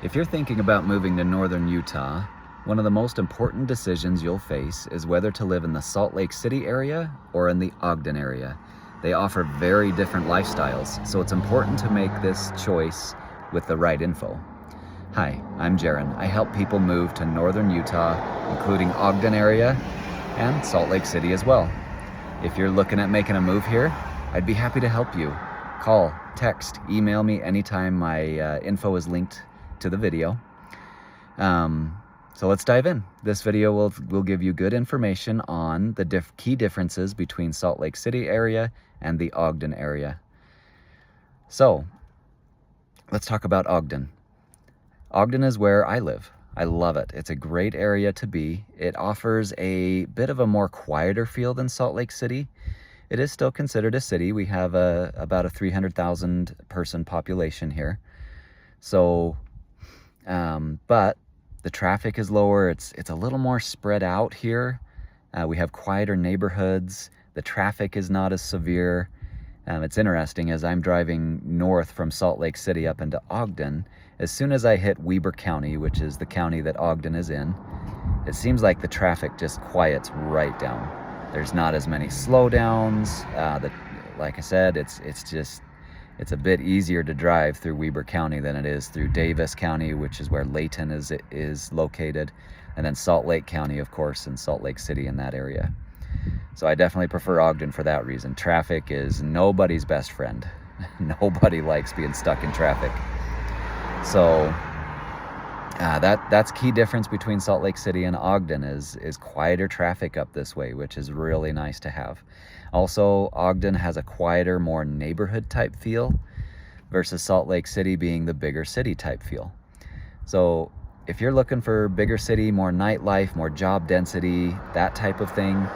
If you're thinking about moving to northern Utah, one of the most important decisions you'll face is whether to live in the Salt Lake City area or in the Ogden area. They offer very different lifestyles, so it's important to make this choice with the right info. Hi, I'm Jaron. I help people move to northern Utah, including Ogden area and Salt Lake City as well. If you're looking at making a move here, I'd be happy to help you. Call, text, email me anytime my info is linked to the video. So let's dive in. This video will give you good information on the key differences between Salt Lake City area and the Ogden area. So let's talk about Ogden. Ogden is where I live. I love it. It's a great area to be. It offers a bit of a more quieter feel than Salt Lake City. It is still considered a city. We have about a 300,000 person population here. So, but the traffic is lower. It's a little more spread out here. We have quieter neighborhoods. The traffic is not as severe. It's interesting, as I'm driving north from Salt Lake City up into Ogden, as soon as I hit Weber County, which is the county that Ogden is in, it seems like the traffic just quiets right down. There's not as many slowdowns. Like I said, it's a bit easier to drive through Weber County than it is through Davis County, which is where Layton is located, and then Salt Lake County, of course, and Salt Lake City in that area. So I definitely prefer Ogden for that reason. Traffic is nobody's best friend. Nobody likes being stuck in traffic. So that's key difference between Salt Lake City and Ogden is quieter traffic up this way, which is really nice to have. Also, Ogden has a quieter, more neighborhood type feel versus Salt Lake City being the bigger city type feel. So if you're looking for bigger city, more nightlife, more job density, that type of thing,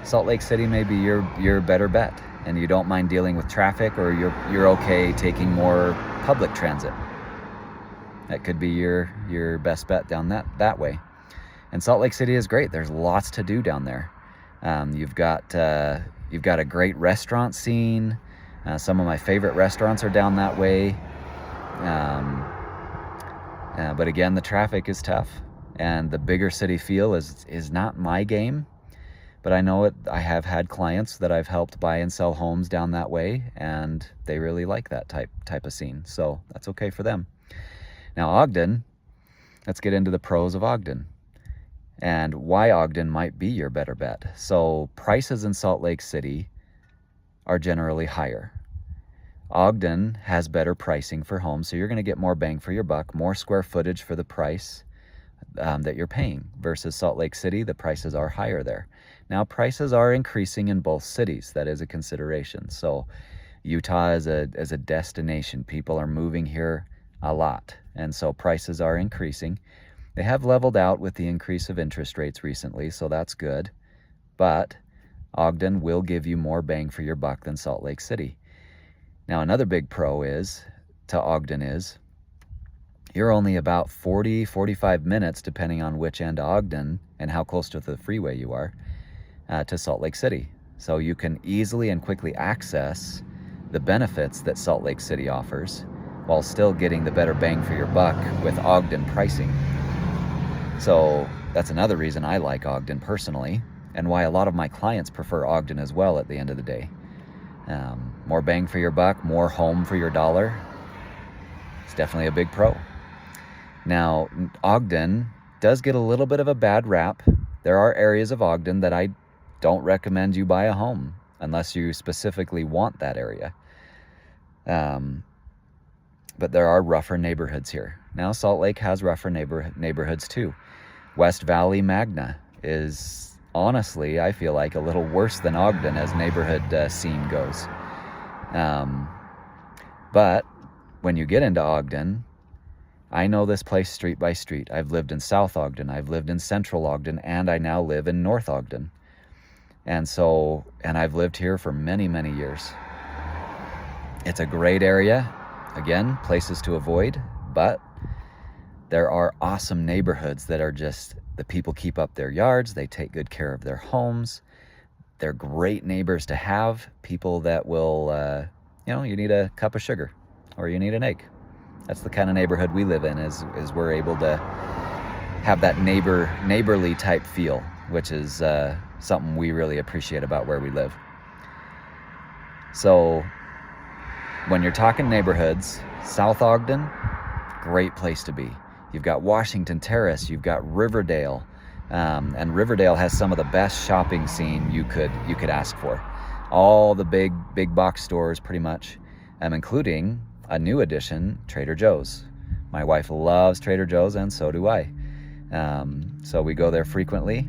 Salt Lake City may be your better bet, and you don't mind dealing with traffic, or you're okay taking more public transit. That could be your best bet down that way. And Salt Lake City is great. There's lots to do down there. You've got a great restaurant scene. Some of my favorite restaurants are down that way. But again, the traffic is tough, and the bigger city feel is not my game. But I know it. I have had clients that I've helped buy and sell homes down that way, and they really like that type of scene. So that's okay for them. Now Ogden, let's get into the pros of Ogden and why Ogden might be your better bet. So prices in Salt Lake City are generally higher. Ogden has better pricing for homes, so you're going to get more bang for your buck, more square footage for the price that you're paying, versus Salt Lake City. The prices are higher there. Now prices are increasing in both cities. That is a consideration. So Utah as a destination, people are moving here a lot, and so prices are increasing. They have leveled out with the increase of interest rates recently, so that's good. But Ogden will give you more bang for your buck than Salt Lake City. Now another big pro to Ogden is you're only about 45 minutes, depending on which end of Ogden and how close to the freeway you are, to Salt Lake City. So you can easily and quickly access the benefits that Salt Lake City offers while still getting the better bang for your buck with Ogden pricing. So that's another reason I like Ogden personally, and why a lot of my clients prefer Ogden as well at the end of the day. More bang for your buck, more home for your dollar. It's definitely a big pro. Now, Ogden does get a little bit of a bad rap. There are areas of Ogden that I don't recommend you buy a home unless you specifically want that area. But there are rougher neighborhoods here. Now, Salt Lake has rougher neighborhoods too. West Valley Magna is honestly, I feel like, a little worse than Ogden as neighborhood scene goes. But when you get into Ogden, I know this place street by street. I've lived in South Ogden, I've lived in Central Ogden, and I now live in North Ogden. And I've lived here for many, many years. It's a great area. Again, places to avoid, but there are awesome neighborhoods that are just, the people keep up their yards, they take good care of their homes. They're great neighbors to have, people that will, you need a cup of sugar or you need an egg. That's the kind of neighborhood we live in, is we're able to have that neighborly type feel, which is something we really appreciate about where we live. So when you're talking neighborhoods, South Ogden, great place to be. You've got Washington Terrace, you've got Riverdale, and Riverdale has some of the best shopping scene you could ask for. All the big box stores, pretty much, including a new addition, Trader Joe's. My wife loves Trader Joe's, and so do I. So we go there frequently.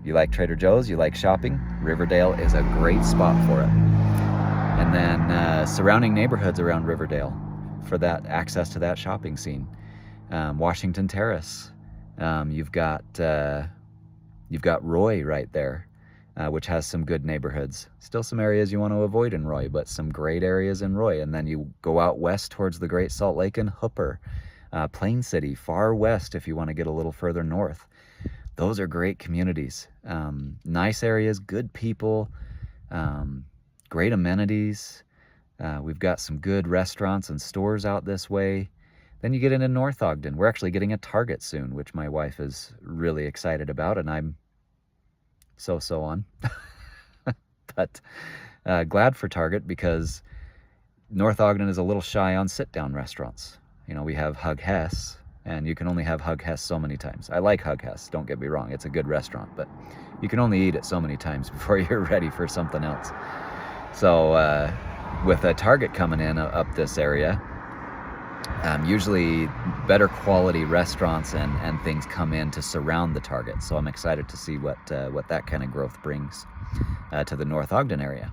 You like Trader Joe's, you like shopping, Riverdale is a great spot for it. And then surrounding neighborhoods around Riverdale for that access to that shopping scene. Washington Terrace, you've got Roy right there, which has some good neighborhoods. Still some areas you want to avoid in Roy, but some great areas in Roy. And then you go out west towards the Great Salt Lake and Hooper, Plain City, far west if you want to get a little further north. Those are great communities. Nice areas, good people, great amenities. We've got some good restaurants and stores out this way. Then you get into North Ogden. We're actually getting a Target soon, which my wife is really excited about, and I'm so on. But glad for Target, because North Ogden is a little shy on sit-down restaurants. You know, we have Hug Hess, and you can only have Hug Hess so many times. I like Hug Hess, don't get me wrong. It's a good restaurant, but you can only eat it so many times before you're ready for something else. So with a Target coming in up this area, usually better quality restaurants and things come in to surround the Target. So I'm excited to see what that kind of growth brings to the North Ogden area.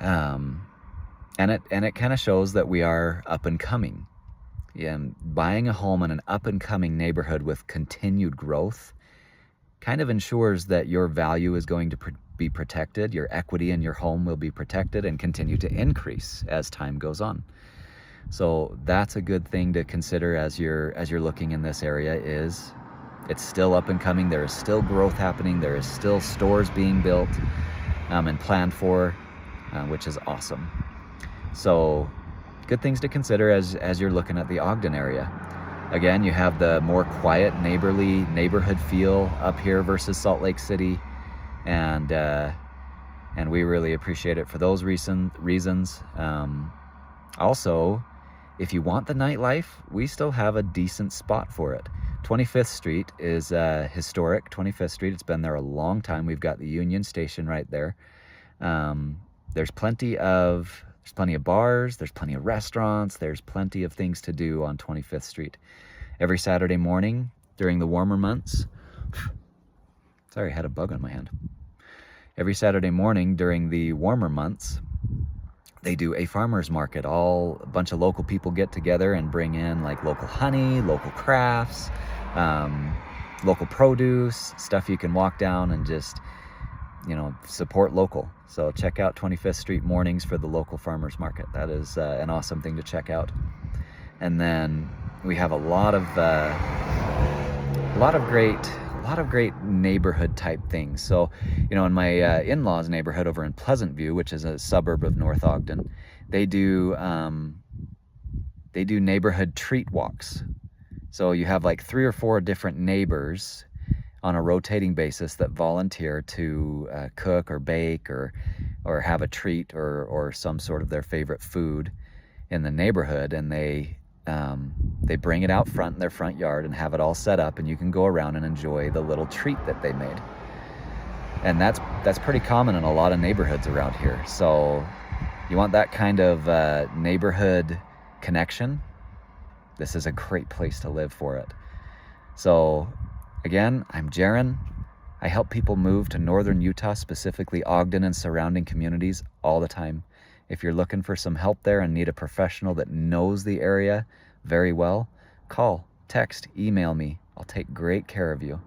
And it kind of shows that we are up and coming. Buying a home in an up and coming neighborhood with continued growth kind of ensures that your value is going to be protected. Your equity in your home will be protected and continue to increase as time goes on. So that's a good thing to consider as you're looking in this area. Is it's still up and coming. There is still growth happening. There is still stores being built and planned for, which is awesome. So good things to consider as you're looking at the Ogden area. Again, you have the more quiet, neighborly neighborhood feel up here versus Salt Lake City, and we really appreciate it for those reasons. Also, if you want the nightlife, we still have a decent spot for it. 25th Street is historic. 25th Street, it's been there a long time. We've got the Union Station right there. There's plenty of bars, there's plenty of restaurants, there's plenty of things to do on 25th Street. Every Saturday morning during the warmer months, sorry, I had a bug on my hand. Every Saturday morning during the warmer months, they do a farmer's market. A bunch of local people get together and bring in like local honey, local crafts, local produce, stuff you can walk down and just, support local. So check out 25th Street mornings for the local farmers market. That is an awesome thing to check out. And then we have a lot of great neighborhood type things. So, in my in-laws neighborhood over in Pleasant View, which is a suburb of North Ogden, they do neighborhood treat walks. So you have like 3 or 4 different neighbors on a rotating basis that volunteer to cook or bake or have a treat or some sort of their favorite food in the neighborhood, and they bring it out front in their front yard and have it all set up, and you can go around and enjoy the little treat that they made. And that's pretty common in a lot of neighborhoods around here. So you want that kind of neighborhood connection, this is a great place to live for it. So again, I'm Jaron. I help people move to northern Utah, specifically Ogden and surrounding communities, all the time. If you're looking for some help there and need a professional that knows the area very well, call, text, email me. I'll take great care of you.